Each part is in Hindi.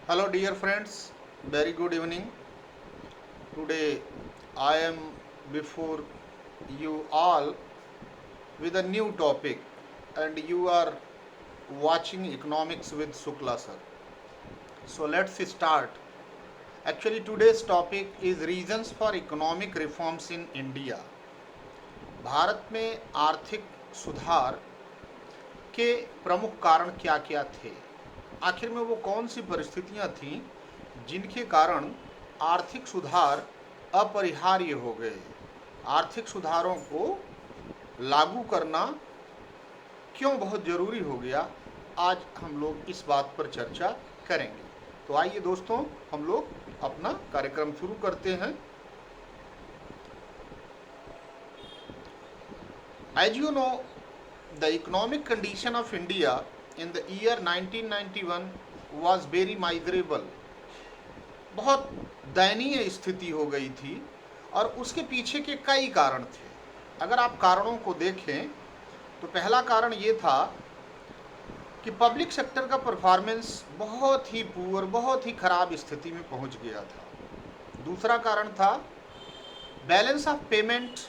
Hello dear friends, very good evening. Today I am before you all with a new topic and you are watching Economics with Sukla sir. So let's start. Actually today's topic is reasons for economic reforms in India. Bharat में आर्थिक सुधार के प्रमुख कारण क्या क्या थे, आखिर में वो कौन सी परिस्थितियां थीं जिनके कारण आर्थिक सुधार अपरिहार्य हो गए, आर्थिक सुधारों को लागू करना क्यों बहुत ज़रूरी हो गया। आज हम लोग इस बात पर चर्चा करेंगे। तो आइए दोस्तों, हम लोग अपना कार्यक्रम शुरू करते हैं। As you know, the economic condition of India in the year 1991 was very miserable. बहुत दयनीय स्थिति हो गई थी और उसके पीछे के कई कारण थे। अगर आप कारणों को देखें तो पहला कारण ये था कि पब्लिक सेक्टर का परफॉर्मेंस बहुत ही पुअर, बहुत ही खराब स्थिति में पहुंच गया था। दूसरा कारण था बैलेंस ऑफ पेमेंट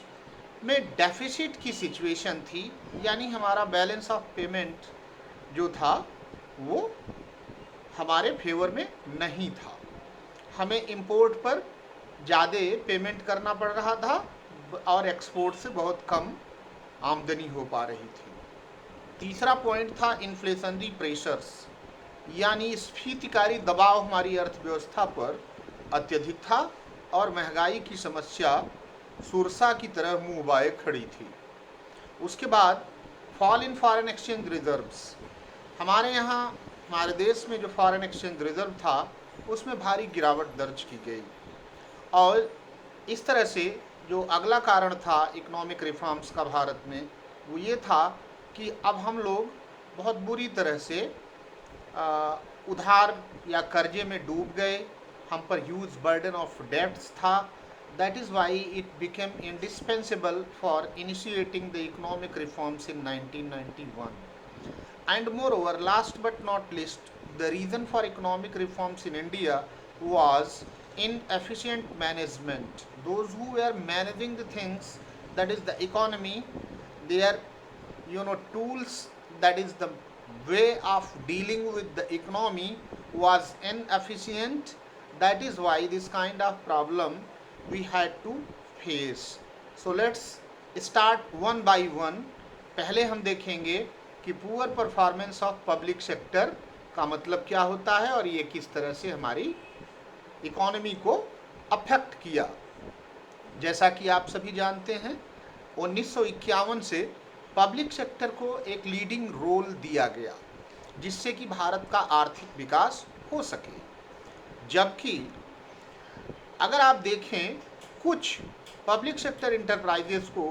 में डेफिसिट की सिचुएशन थी, यानी हमारा बैलेंस ऑफ पेमेंट जो था वो हमारे फेवर में नहीं था। हमें इंपोर्ट पर ज़्यादा पेमेंट करना पड़ रहा था और एक्सपोर्ट से बहुत कम आमदनी हो पा रही थी। तीसरा पॉइंट था इन्फ्लेशनरी प्रेशर्स, यानी स्फीतिकारी दबाव हमारी अर्थव्यवस्था पर अत्यधिक था और महंगाई की समस्या सुरसा की तरह मुंह बाए खड़ी थी। उसके बाद fall in foreign exchange reserves, हमारे यहाँ हमारे देश में जो फॉरेन एक्सचेंज रिजर्व था उसमें भारी गिरावट दर्ज की गई। और इस तरह से जो अगला कारण था इकोनॉमिक रिफॉर्म्स का भारत में, वो ये था कि अब हम लोग बहुत बुरी तरह से उधार या कर्जे में डूब गए, हम पर ह्यूज बर्डन ऑफ डेट्स था। That is why it became indispensable for initiating the economic reforms in 1991. And moreover, last but not least, the reason for economic reforms in India was inefficient management. Those who were managing the things, that is the economy, their tools, that is the way of dealing with the economy was inefficient. That is why this kind of problem we had to face. So let's start one by one. पहले हम देखेंगे कि poor performance of public sector का मतलब क्या होता है और ये किस तरह से हमारी इकोनॉमी को अफेक्ट किया। जैसा कि आप सभी जानते हैं, 1951 से पब्लिक सेक्टर को एक लीडिंग रोल दिया गया जिससे कि भारत का आर्थिक विकास हो सके। जबकि अगर आप देखें कुछ पब्लिक सेक्टर इंटरप्राइजेस को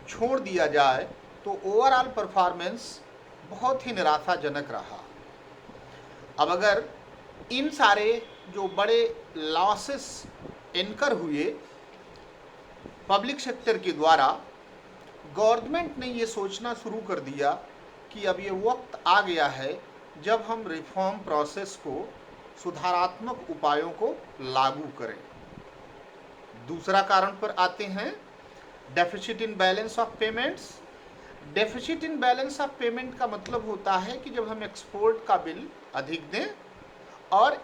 छोड़ दिया जाए तो ओवरऑल परफॉर्मेंस बहुत ही निराशाजनक रहा। अब अगर इन सारे जो बड़े लॉसेस इनकर हुए पब्लिक सेक्टर के द्वारा, गवर्नमेंट ने ये सोचना शुरू कर दिया कि अब ये वक्त आ गया है जब हम रिफॉर्म प्रोसेस को, सुधारात्मक उपायों को लागू करें। दूसरा कारण पर आते हैं deficit in balance of payments. Deficit in balance of payment का मतलब होता है कि जब हम एक्सपोर्ट का बिल अधिक दें और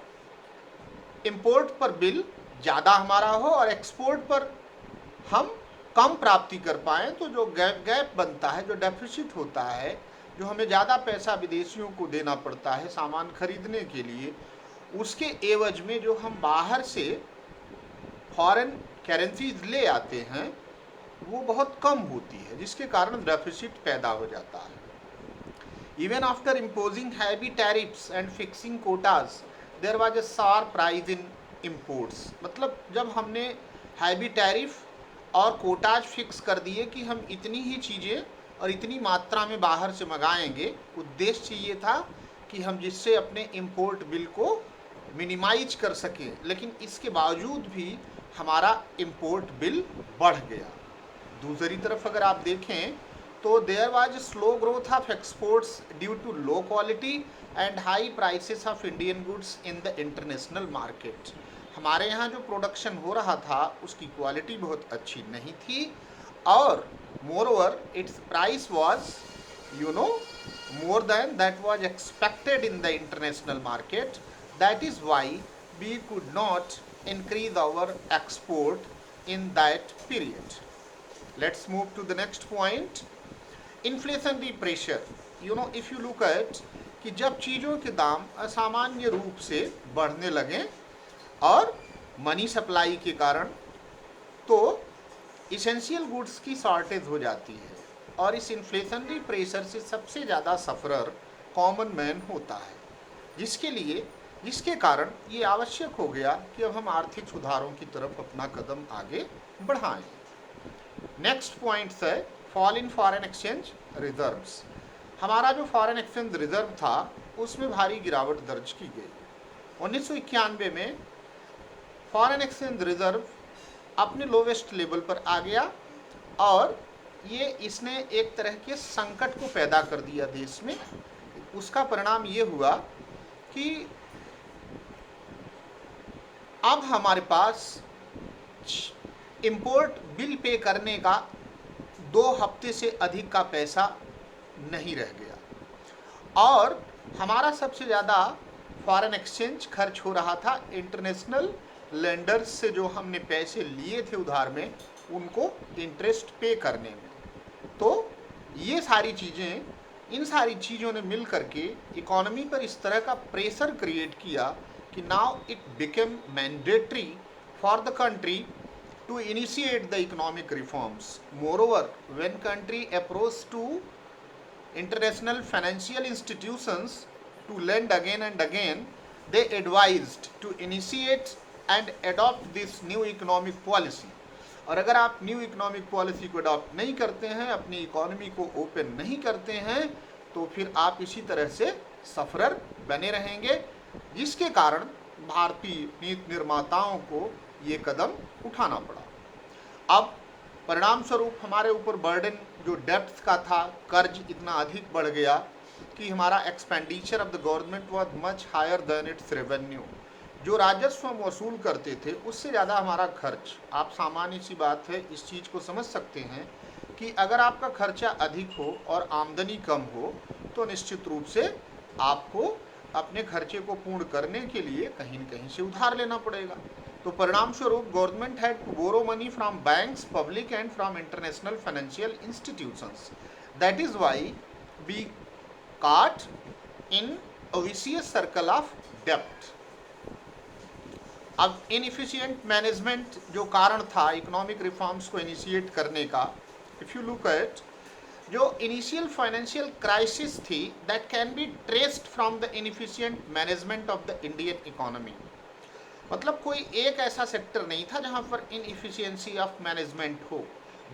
इंपोर्ट पर बिल ज़्यादा हमारा हो और एक्सपोर्ट पर हम कम प्राप्ति कर पाएँ, तो जो गैप बनता है, जो डेफिसिट होता है, जो हमें ज़्यादा पैसा विदेशियों को देना पड़ता है सामान खरीदने के लिए, उसके एवज में जो हम बाहर से फॉरेन करेंसीज ले आते हैं वो बहुत कम होती है, जिसके कारण डेफिसिट पैदा हो जाता है। Even after imposing heavy tariffs and fixing quotas there was a sharp rise in imports. मतलब जब हमने हैवी टैरिफ और कोटाज फिक्स कर दिए कि हम इतनी ही चीज़ें और इतनी मात्रा में बाहर से मंगाएंगे, उद्देश्य ये था कि हम जिससे अपने इम्पोर्ट बिल को मिनिमाइज कर सकें, लेकिन इसके बावजूद भी हमारा इंपोर्ट बिल बढ़ गया। दूसरी तरफ अगर आप देखें तो there was slow growth of exports due to low quality and high prices of Indian goods in the international market. हमारे यहाँ जो प्रोडक्शन हो रहा था उसकी क्वालिटी बहुत अच्छी नहीं थी, और more over it's price was more than that was expected in the international market. That is why we could not increase our export in that period. Let's move to the next point. Inflationary pressure. If you look at कि जब चीज़ों के दाम असामान्य रूप से बढ़ने लगे और मनी सप्लाई के कारण, तो इसेंशियल गुड्स की शॉर्टेज हो जाती है, और इस इन्फ्लेशनरी प्रेशर से सबसे ज़्यादा सफरर कॉमन मैन होता है, जिसके कारण ये आवश्यक हो गया कि अब हम आर्थिक सुधारों की तरफ अपना कदम आगे बढ़ाएं। नेक्स्ट पॉइंट है fall in foreign exchange reserves. हमारा जो फॉरेन एक्सचेंज रिजर्व था उसमें भारी गिरावट दर्ज की गई। 1991 में फॉरेन एक्सचेंज रिजर्व अपने लोवेस्ट लेवल पर आ गया, और इसने एक तरह के संकट को पैदा कर दिया देश में। उसका परिणाम ये हुआ कि अब हमारे पास इंपोर्ट बिल पे करने का 2 हफ्ते से अधिक का पैसा नहीं रह गया, और हमारा सबसे ज़्यादा फॉरेन एक्सचेंज खर्च हो रहा था इंटरनेशनल लेंडर्स से, जो हमने पैसे लिए थे उधार में, उनको इंटरेस्ट पे करने में। तो ये सारी चीज़ें, इन सारी चीज़ों ने मिल करके इकोनॉमी पर इस तरह का प्रेशर क्रिएट किया कि now it became mandatory for the country to initiate the economic reforms. Moreover when country approach to international financial institutions to lend again and again, they advised to initiate and adopt this new economic policy. और अगर आप न्यू इकोनॉमिक पॉलिसी को अडॉप्ट नहीं करते हैं, अपनी इकोनॉमी को ओपन नहीं करते हैं, तो फिर आप इसी तरह से सफरर बने रहेंगे, जिसके कारण भारतीय नीति निर्माताओं को ये कदम उठाना पड़ा। अब परिणाम स्वरूप हमारे ऊपर बर्डन जो डेप्थ का था, कर्ज इतना अधिक बढ़ गया कि हमारा expenditure of the government was much higher than its revenue. जो राजस्व हम वसूल करते थे उससे ज़्यादा हमारा खर्च। आप सामान्य सी बात है, इस चीज़ को समझ सकते हैं कि अगर आपका खर्चा अधिक हो और आमदनी कम हो, तो निश्चित रूप से आपको अपने खर्चे को पूर्ण करने के लिए कहीं न कहीं से उधार लेना पड़ेगा। तो परिणाम स्वरूप government had to borrow money from banks, public and from international financial institutions. That is why we caught in a vicious circle of debt. अब इनएफिशिएंट मैनेजमेंट जो कारण था इकोनॉमिक रिफॉर्म्स को इनिशिएट करने का, इफ यू लुक एट जो इनिशियल फाइनेंशियल क्राइसिस थी, that can be traced from the inefficient management of the Indian economy. मतलब कोई एक ऐसा सेक्टर नहीं था जहां पर इनएफिशिएंसी ऑफ मैनेजमेंट हो,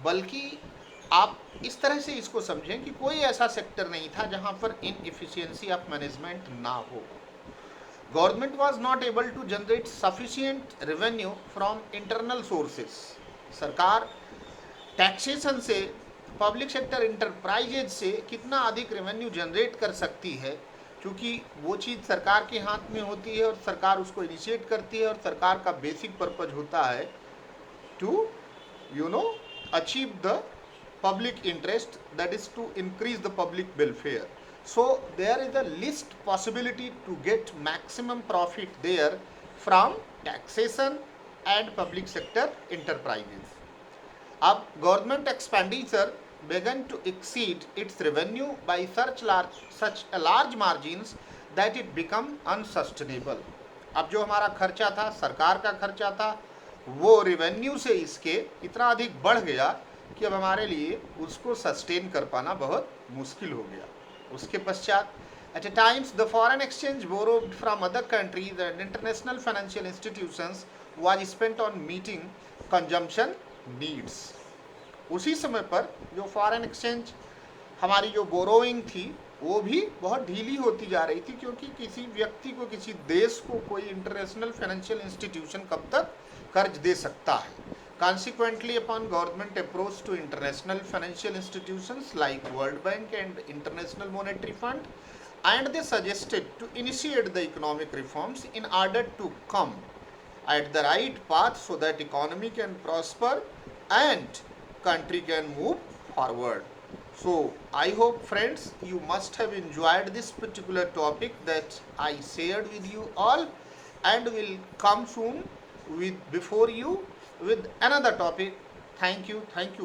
बल्कि आप इस तरह से इसको समझें कि कोई ऐसा सेक्टर नहीं था जहां पर इनएफिशिएंसी ऑफ मैनेजमेंट ना हो। Government was not able to generate sufficient revenue from internal sources. सरकार टैक्सेशन से, पब्लिक सेक्टर इंटरप्राइजेज से कितना अधिक रेवेन्यू जनरेट कर सकती है, क्योंकि वो चीज़ सरकार के हाथ में होती है और सरकार उसको इनिशिएट करती है, और सरकार का बेसिक पर्पज होता है to achieve the public interest, that is to increase the public welfare. So there is a least possibility to get maximum profit there from taxation and public sector enterprises. अब government expenditure began to exceed its revenue by such a large margins that it become unsustainable. अब जो हमारा खर्चा था, सरकार का खर्चा था, वो रेवेन्यू से इसके इतना अधिक बढ़ गया कि अब हमारे लिए उसको सस्टेन कर पाना बहुत मुश्किल हो गया। उसके पश्चात at a times the foreign exchange borrowed from other countries and international financial institutions was spent on meeting consumption needs. उसी समय पर जो फॉरेन एक्सचेंज हमारी जो बोरोइंग थी वो भी बहुत ढीली होती जा रही थी, क्योंकि किसी व्यक्ति को, किसी देश को कोई इंटरनेशनल फाइनेंशियल इंस्टीट्यूशन कब तक कर्ज दे सकता है। Consequently, upon government approach to international financial institutions like World Bank and International Monetary Fund, and they suggested to initiate the economic reforms in order to come at the right path so that economy can prosper and country can move forward. So I hope friends you must have enjoyed this particular topic that I shared with you all, and will come soon with before you with another topic. Thank you.